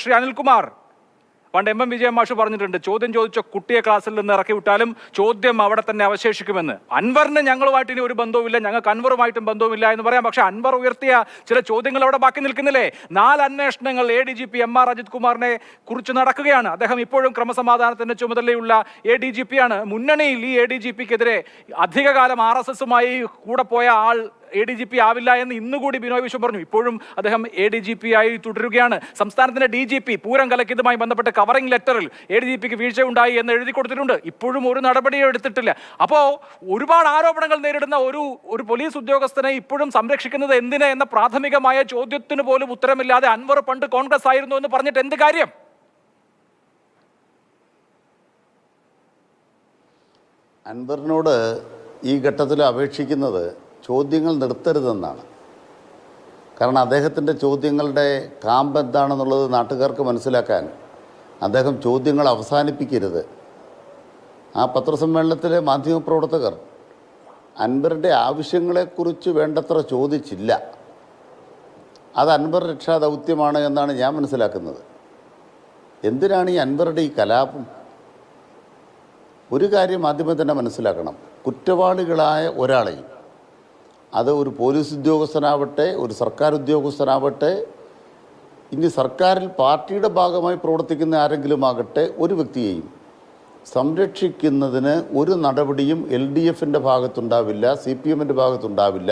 ശ്രീ അനിൽകുമാർ, പണ്ട് എം വിജയൻ മാഷ് പറഞ്ഞിട്ടുണ്ട്, ചോദ്യം ചോദിച്ച കുട്ടിയെ ക്ലാസ്സിൽ നിന്ന് ഇറക്കി വിട്ടാലും ചോദ്യം അവിടെ തന്നെ അവശേഷിക്കുമെന്ന്. അൻവറിന് ഞങ്ങളുമായിട്ട് ഇനി ഒരു ബന്ധവുമില്ല, ഞങ്ങൾക്ക് അൻവറുമായിട്ടും ബന്ധവുമില്ല എന്ന് പറയാം. പക്ഷെ അൻവർ ഉയർത്തിയ ചില ചോദ്യങ്ങൾ അവിടെ ബാക്കി നിൽക്കുന്നില്ലേ? 4 അന്വേഷണങ്ങൾ ADGP MR അജിത് കുമാറിനെ കുറിച്ച് നടക്കുകയാണ്. അദ്ദേഹം ഇപ്പോഴും ക്രമസമാധാനത്തിന്റെ ചുമതലയുള്ള ADGP ആണ്. മുന്നണിയിൽ ഈ ADGPക്കെതിരെ അധികകാലം RSSുമായി കൂടെ പോയ ആൾ ADGP ആവില്ല എന്ന് ഇന്നുകൂടി ബിനോയ് വിശ്വം പറഞ്ഞു. ഇപ്പോഴും അദ്ദേഹം ADGP ആയി തുടരുകയാണ്. സംസ്ഥാനത്തിന്റെ DGP പൂരം കലക്കിയതുമായി ബന്ധപ്പെട്ട് കവറിംഗ് ലെറ്ററിൽ ADGPക്ക് വീഴ്ചയുണ്ടായി എന്ന് എഴുതി കൊടുത്തിട്ടുണ്ട്. ഇപ്പോഴും ഒരു നടപടിയും എടുത്തിട്ടില്ല. അപ്പോൾ ഒരുപാട് ആരോപണങ്ങൾ നേരിടുന്ന ഒരു പോലീസ് ഉദ്യോഗസ്ഥനെ ഇപ്പോഴും സംരക്ഷിക്കുന്നത് എന്തിന് എന്ന പ്രാഥമികമായ ചോദ്യത്തിന് പോലും ഉത്തരമില്ലാതെ അൻവർ പണ്ട് കോൺഗ്രസ് ആയിരുന്നു എന്ന് പറഞ്ഞിട്ട് എന്ത് കാര്യം? അൻവറിനോട് ഈ ഘട്ടത്തിൽ അപേക്ഷിക്കുന്നത് ചോദ്യങ്ങൾ നിർത്തരുതെന്നാണ്. കാരണം അദ്ദേഹത്തിൻ്റെ ചോദ്യങ്ങളുടെ കാമ്പ് എന്താണെന്നുള്ളത് നാട്ടുകാർക്ക് മനസ്സിലാക്കാൻ അദ്ദേഹം ചോദ്യങ്ങൾ അവസാനിപ്പിക്കരുത്. ആ പത്രസമ്മേളനത്തിലെ മാധ്യമപ്രവർത്തകർ അൻവറിൻ്റെ ആവശ്യങ്ങളെക്കുറിച്ച് വേണ്ടത്ര ചോദിച്ചില്ല. അത് അൻവർ രക്ഷാ ദൗത്യമാണ് എന്നാണ് ഞാൻ മനസ്സിലാക്കുന്നത്. എന്തിനാണ് ഈ അൻവറുടെ ഈ കലാപം? ഒരു കാര്യം ആദ്യമേ തന്നെ മനസ്സിലാക്കണം. കുറ്റവാളികളായ ഒരാളെയും, അത് ഒരു പോലീസ് ഉദ്യോഗസ്ഥനാവട്ടെ, ഒരു സർക്കാർ ഉദ്യോഗസ്ഥനാവട്ടെ, ഇനി സർക്കാരിൽ പാർട്ടിയുടെ ഭാഗമായി പ്രവർത്തിക്കുന്ന ആരെങ്കിലും ആകട്ടെ, ഒരു വ്യക്തിയെയും സംരക്ഷിക്കുന്നതിന് ഒരു നടപടിയും LDFൻ്റെ ഭാഗത്തുണ്ടാവില്ല, CPMൻ്റെ ഭാഗത്തുണ്ടാവില്ല.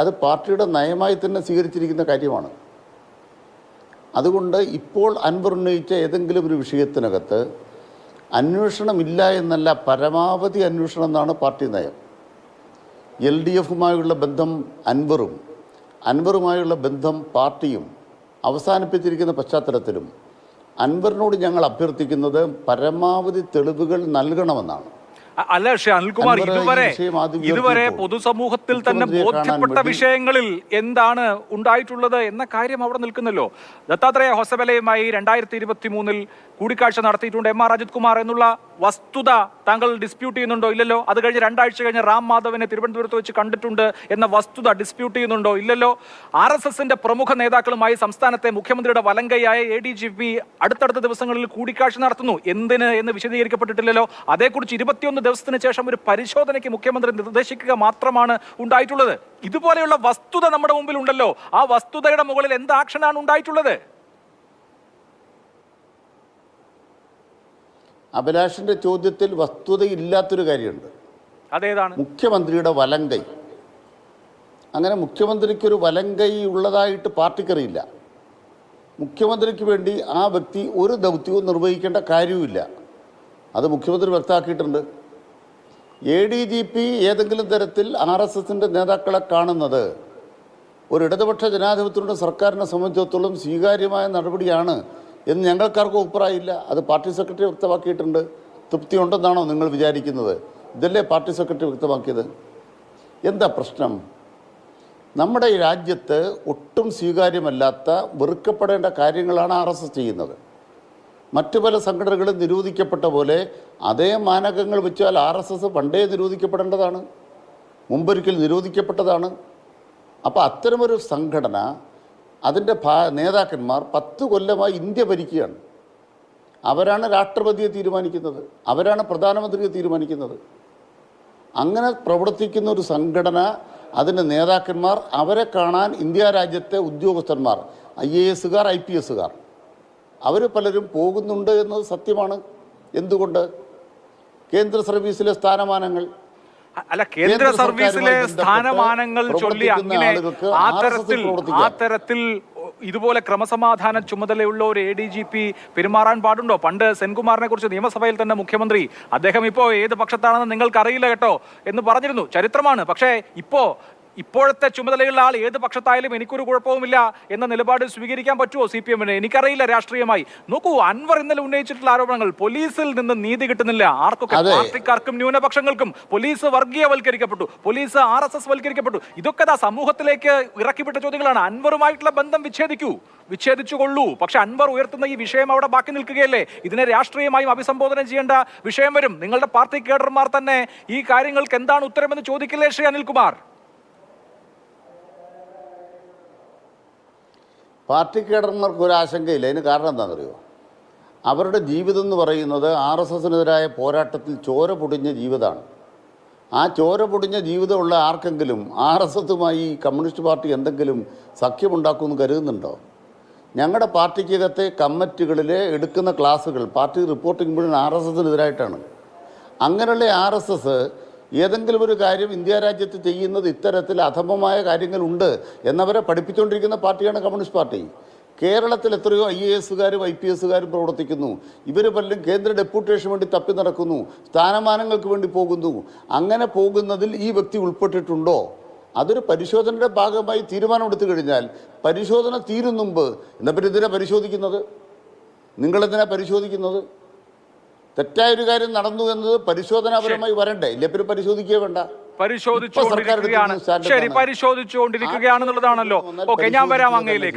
അത് പാർട്ടിയുടെ നയമായി തന്നെ സ്വീകരിച്ചിരിക്കുന്ന കാര്യമാണ്. അതുകൊണ്ട് ഇപ്പോൾ അൻവർ ഉന്നയിച്ച ഏതെങ്കിലും ഒരു വിഷയത്തിനകത്ത് അന്വേഷണമില്ല എന്നല്ല, പരമാവധി അന്വേഷണം എന്നാണ് പാർട്ടി നയം. LDFുമായുള്ള ബന്ധം അൻവറുമായുള്ള ബന്ധം പാർട്ടിയും അവസാനിപ്പിച്ചിരിക്കുന്ന പശ്ചാത്തലത്തിലും അൻവറിനോട് ഞങ്ങൾ അഭ്യർത്ഥിക്കുന്നത് പരമാവധി തെളിവുകൾ നൽകണമെന്നാണ്. അല്ല ശ്രീ അനിൽകുമാർ, ഇതുവരെ പൊതുസമൂഹത്തിൽ തന്നെ ബോധ്യപ്പെട്ട വിഷയങ്ങളിൽ എന്താണ് ഉണ്ടായിട്ടുള്ളത് എന്ന കാര്യം അവിടെ നിൽക്കുന്നല്ലോ. ദത്താത്രേയ ഹൊസബലയുമായി 2023 കൂടിക്കാഴ്ച നടത്തിയിട്ടുണ്ട് MR അജിത് കുമാർ എന്നുള്ള വസ്തുത താങ്കൾ ഡിസ്പ്യൂട്ട് ചെയ്യുന്നുണ്ടോ? ഇല്ലല്ലോ. അത് കഴിഞ്ഞ് 2 ആഴ്ച കഴിഞ്ഞ് റാം മാധവനെ തിരുവനന്തപുരത്ത് വെച്ച് കണ്ടിട്ടുണ്ട് എന്ന വസ്തുത ഡിസ്പ്യൂട്ട് ചെയ്യുന്നുണ്ടോ? ഇല്ലല്ലോ. RSSന്റെ പ്രമുഖ നേതാക്കളുമായി സംസ്ഥാനത്തെ മുഖ്യമന്ത്രിയുടെ വലങ്കയായ ADGP അടുത്തടുത്ത ദിവസങ്ങളിൽ കൂടിക്കാഴ്ച നടത്തുന്നു. എന്തിന് എന്ന് വിശദീകരിക്കപ്പെട്ടിട്ടില്ലല്ലോ. അതേക്കുറിച്ച് 21 ദിവസത്തിന് ശേഷം ഒരു പരിശോധനയ്ക്ക് മുഖ്യമന്ത്രി നിർദ്ദേശിക്കുക മാത്രമാണ് ഉണ്ടായിട്ടുള്ളത്. ഇതുപോലെയുള്ള വസ്തുത നമ്മുടെ മുമ്പിൽ ഉണ്ടല്ലോ. ആ വസ്തുതയുടെ മുകളിൽ എന്ത് ആക്ഷനാണ് ഉണ്ടായിട്ടുള്ളത്? അഭിലാഷിന്റെ ചോദ്യത്തിൽ വസ്തുതയില്ലാത്തൊരു കാര്യമുണ്ട്. അതേതാണ്? മുഖ്യമന്ത്രിയുടെ വലങ്കൈ. അങ്ങനെ മുഖ്യമന്ത്രിക്കൊരു വലങ്കൈ ഉള്ളതായിട്ട് പാർട്ടിക്കറിയില്ല. മുഖ്യമന്ത്രിക്ക് വേണ്ടി ആ വ്യക്തി ഒരു ദൗത്യവും നിർവഹിക്കേണ്ട കാര്യവുമില്ല. അത് മുഖ്യമന്ത്രി വ്യക്തമാക്കിയിട്ടുണ്ട്. ADGP ഏതെങ്കിലും തരത്തിൽ RSSന്റെ നേതാക്കളെ കാണുന്നത് ഒരു ഇടതുപക്ഷ ജനാധിപത്യത്തിലുള്ള സർക്കാരിനെ സംബന്ധിച്ചിടത്തോളം സ്വീകാര്യമായ നടപടിയാണ് എന്ന് ഞങ്ങൾക്കാർക്കും അഭിപ്രായമില്ല. അത് പാർട്ടി സെക്രട്ടറി വ്യക്തമാക്കിയിട്ടുണ്ട്. തൃപ്തിയുണ്ടെന്നാണോ നിങ്ങൾ വിചാരിക്കുന്നത്? ഇതല്ലേ പാർട്ടി സെക്രട്ടറി വ്യക്തമാക്കിയത്? എന്താ പ്രശ്നം? നമ്മുടെ ഈ രാജ്യത്ത് ഒട്ടും സ്വീകാര്യമല്ലാത്ത, വെറുക്കപ്പെടേണ്ട കാര്യങ്ങളാണ് RSS ചെയ്യുന്നത്. മറ്റു പല സംഘടനകളും നിരോധിക്കപ്പെട്ട പോലെ അതേ മാനകങ്ങൾ വെച്ചാൽ RSS പണ്ടേ നിരോധിക്കപ്പെടേണ്ടതാണ്, മുമ്പൊരിക്കൽ നിരോധിക്കപ്പെട്ടതാണ്. അപ്പോൾ അത്തരമൊരു സംഘടന, അതിൻ്റെ നേതാക്കന്മാർ 10 കൊല്ലമായി ഇന്ത്യ ഭരിക്കുകയാണ്. അവരാണ് രാഷ്ട്രപതിയെ തീരുമാനിക്കുന്നത്, അവരാണ് പ്രധാനമന്ത്രിയെ തീരുമാനിക്കുന്നത്. അങ്ങനെ പ്രവർത്തിക്കുന്ന ഒരു സംഘടന, അതിൻ്റെ നേതാക്കന്മാർ, അവരെ കാണാൻ ഇന്ത്യ രാജ്യത്തെ ഉദ്യോഗസ്ഥന്മാർ, IASകാർ, IPSകാർ, അവർ പലരും പോകുന്നുണ്ട് എന്നത് സത്യമാണ്. എന്തുകൊണ്ട്? കേന്ദ്ര സർവീസിലെ സ്ഥാനമാനങ്ങൾ, അല്ല, കേന്ദ്ര സർവീസിലെ സ്ഥാനമാനങ്ങൾ ചൊല്ലി അങ്ങനെ ആ തരത്തിൽ ഇതുപോലെ ക്രമസമാധാന ചുമതലയുള്ള ഒരു ADGP പെരുമാറാൻ പാടുണ്ടോ? പണ്ട് സെൻകുമാറിനെ കുറിച്ച് നിയമസഭയിൽ തന്നെ മുഖ്യമന്ത്രി, അദ്ദേഹം ഇപ്പോൾ ഏത് പക്ഷത്താണെന്ന് നിങ്ങൾക്ക് അറിയില്ല കേട്ടോ എന്ന് പറഞ്ഞിരുന്നു. ചരിത്രമാണ്. പക്ഷേ ഇപ്പോഴത്തെ ചുമതലയുള്ള ആൾ ഏത് പക്ഷത്തായാലും എനിക്കൊരു കുഴപ്പവുമില്ല എന്ന നിലപാട് സ്വീകരിക്കാൻ പറ്റുമോ CPMന്? എനിക്കറിയില്ല രാഷ്ട്രീയമായി. നോക്കൂ, അൻവർ ഇന്നലെ ഉന്നയിച്ചിട്ടുള്ള ആരോപണങ്ങൾ, പോലീസിൽ നിന്ന് നീതി കിട്ടുന്നില്ല ആർക്കൊക്കെ, പാർട്ടിക്കാർക്കും ന്യൂനപക്ഷങ്ങൾക്കും. പോലീസ് വർഗീയവൽക്കരിക്കപ്പെട്ടു, പോലീസ് RSS വൽക്കരിക്കപ്പെട്ടു. ഇതൊക്കെ സമൂഹത്തിലേക്ക് ഇറക്കിവിട്ട ചോദ്യങ്ങളാണ്. അൻവറുമായിട്ടുള്ള ബന്ധം വിച്ഛേദിച്ചുകൊള്ളൂ. പക്ഷെ അൻവർ ഉയർത്തുന്ന ഈ വിഷയം അവിടെ ബാക്കി നിൽക്കുകയല്ലേ? ഇതിനെ രാഷ്ട്രീയമായും അഭിസംബോധന ചെയ്യേണ്ട വിഷയം വരും. നിങ്ങളുടെ പാർട്ടി കേഡർമാർ തന്നെ ഈ കാര്യങ്ങൾക്ക് എന്താണ് ഉത്തരമെന്ന് ചോദിക്കില്ലേ ശ്രീ അനിൽകുമാർ? പാർട്ടി കേഡർമാർക്ക് ഒരു ആശങ്കയില്ല. അതിന് കാരണം എന്താണെന്നറിയോ? അവരുടെ ജീവിതം എന്ന് പറയുന്നത് RSSനെതിരായ പോരാട്ടത്തിൽ ചോര പൊടിഞ്ഞ ജീവിതമാണ്. ആ ചോര പൊടിഞ്ഞ ജീവിതമുള്ള ആർക്കെങ്കിലും RSSുമായി കമ്മ്യൂണിസ്റ്റ് പാർട്ടി എന്തെങ്കിലും സഖ്യമുണ്ടാക്കുമെന്ന് കരുതുന്നുണ്ടോ? ഞങ്ങളുടെ പാർട്ടിക്കകത്തെ കമ്മിറ്റികളിലെ എടുക്കുന്ന ക്ലാസ്സുകൾ പാർട്ടി റിപ്പോർട്ടിംഗ് മുഴുവൻ RSSനെതിരായിട്ടാണ്. അങ്ങനെയുള്ള RSS ഏതെങ്കിലും ഒരു കാര്യം ഇന്ത്യ രാജ്യത്ത് ചെയ്യുന്നത് ഇത്തരത്തിൽ അധമമായ കാര്യങ്ങളുണ്ട് എന്നവരെ പഠിപ്പിച്ചുകൊണ്ടിരിക്കുന്ന പാർട്ടിയാണ് കമ്മ്യൂണിസ്റ്റ് പാർട്ടി. കേരളത്തിൽ എത്രയോ IASകാരും IPSകാരും പ്രവർത്തിക്കുന്നു. ഇവർ പലരും കേന്ദ്ര ഡെപ്യൂട്ടേഷന് വേണ്ടി തപ്പി നടക്കുന്നു, സ്ഥാനമാനങ്ങൾക്ക് വേണ്ടി പോകുന്നു. അങ്ങനെ പോകുന്നതിൽ ഈ വ്യക്തി ഉൾപ്പെട്ടിട്ടുണ്ടോ? അതൊരു പരിശോധനയുടെ ഭാഗമായി തീരുമാനമെടുത്തു കഴിഞ്ഞാൽ പരിശോധന തീരും മുമ്പ് എന്നപ്പറ്റി എന്തിനാ പരിശോധിക്കുന്നത്? നിങ്ങളെന്തിനാ പരിശോധിക്കുന്നത്? തെറ്റായൊരു കാര്യം നടന്നു എന്നത് പരിശോധനാപരമായി വരണ്ടേ? ഇല്ല, പിന്നെ പരിശോധിക്കുക വേണ്ട. പരിശോധിച്ചുകൊണ്ടിരിക്കുകയാണെന്നുള്ളതാണല്ലോ. ഓക്കെ, ഞാൻ വരാം അങ്ങയിലേക്ക്.